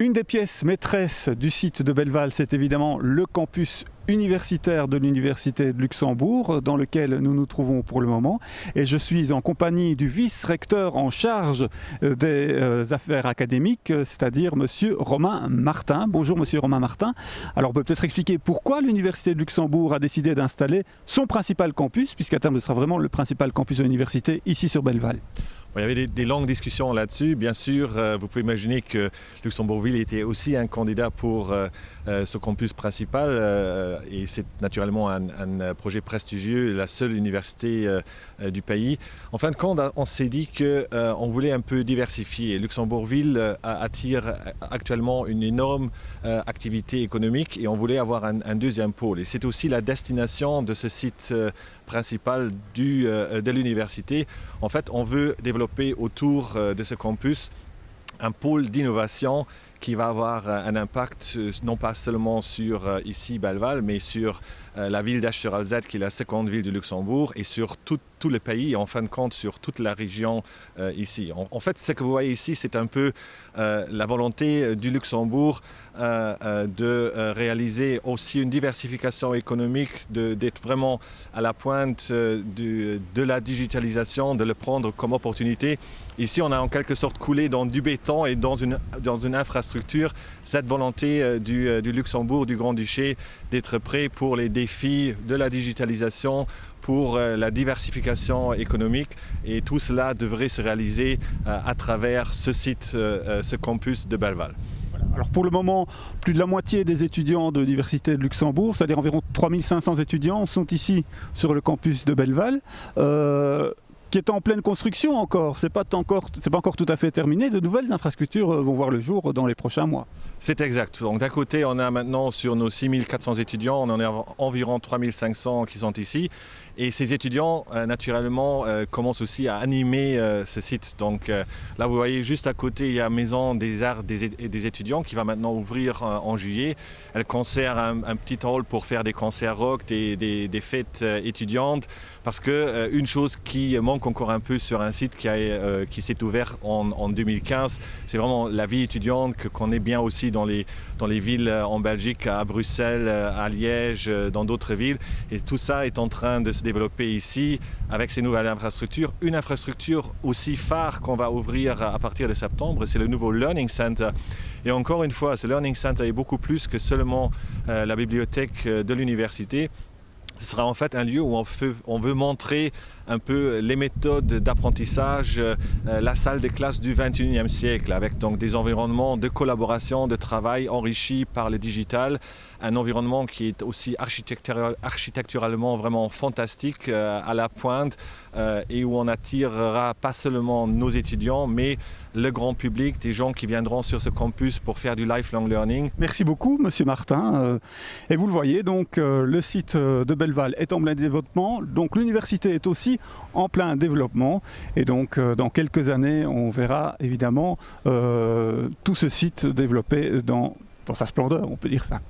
Une des pièces maîtresses du site de Belleval, c'est évidemment le campus universitaire de l'Université de Luxembourg, dans lequel nous nous trouvons pour le moment. Et je suis en compagnie du vice-recteur en charge des affaires académiques, c'est-à-dire Monsieur Romain Martin. Bonjour Monsieur Romain Martin. Alors on peut peut-être expliquer pourquoi l'Université de Luxembourg a décidé d'installer son principal campus, puisqu'à terme ce sera vraiment le principal campus de l'université ici sur Belleval. Il y avait des longues discussions là-dessus. Bien sûr, vous pouvez imaginer que Luxembourgville était aussi un candidat pour ce campus principal et c'est naturellement un projet prestigieux, la seule université du pays. En fin de compte, on s'est dit qu'on voulait un peu diversifier. Luxembourgville attire actuellement une énorme activité économique et on voulait avoir un deuxième pôle. Et c'est aussi la destination de ce site principal de l'université. En fait, on veut développer autour de ce campus un pôle d'innovation qui va avoir un impact non pas seulement sur ici Belleval, mais sur la ville d'Eschteralzette qui est la seconde ville du Luxembourg et sur tout le pays et en fin de compte sur toute la région ici. En fait, ce que vous voyez ici, c'est un peu la volonté du Luxembourg de réaliser aussi une diversification économique, d'être vraiment à la pointe de la digitalisation, de le prendre comme opportunité. Ici, on a en quelque sorte coulé dans du béton et dans une infrastructure cette volonté du Luxembourg, du Grand-Duché, d'être prêt pour les défis de la digitalisation, pour la diversification économique et tout cela devrait se réaliser à travers ce site, ce campus de Belleval. Alors pour le moment, plus de la moitié des étudiants de l'Université de Luxembourg, c'est-à-dire environ 3500 étudiants, sont ici sur le campus de Belleval. Qui est en pleine construction encore, c'est pas encore tout à fait terminé. De nouvelles infrastructures vont voir le jour dans les prochains mois. C'est exact. Donc d'un côté, on a maintenant sur nos 6400 étudiants, on en a environ 3500 qui sont ici. Et ces étudiants, naturellement, commencent aussi à animer ce site. Donc là, vous voyez juste à côté, il y a Maison des Arts et des étudiants qui va maintenant ouvrir en juillet. Elle conserve un petit hall pour faire des concerts rock, des fêtes étudiantes. Parce qu'une chose qui manque encore un peu sur un site qui s'est ouvert en 2015, c'est vraiment la vie étudiante que connaît bien aussi dans les villes en Belgique, à Bruxelles, à Liège, dans d'autres villes. Et tout ça est en train de se développer ici avec ces nouvelles infrastructures. Une infrastructure aussi phare qu'on va ouvrir à partir de septembre, c'est le nouveau Learning Center. Et encore une fois, ce Learning Center est beaucoup plus que seulement la bibliothèque de l'université. Ce sera en fait un lieu où on veut montrer un peu les méthodes d'apprentissage, la salle de classe du XXIe siècle, avec donc des environnements de collaboration, de travail enrichis par le digital, un environnement qui est aussi architecturalement vraiment fantastique, à la pointe, et où on attirera pas seulement nos étudiants, mais le grand public, des gens qui viendront sur ce campus pour faire du lifelong learning. Merci beaucoup, Monsieur Martin. Et vous le voyez, donc le site de Belleval est en plein développement, donc l'université est aussi en plein développement. Et donc dans quelques années, on verra évidemment tout ce site développé dans sa splendeur, on peut dire ça.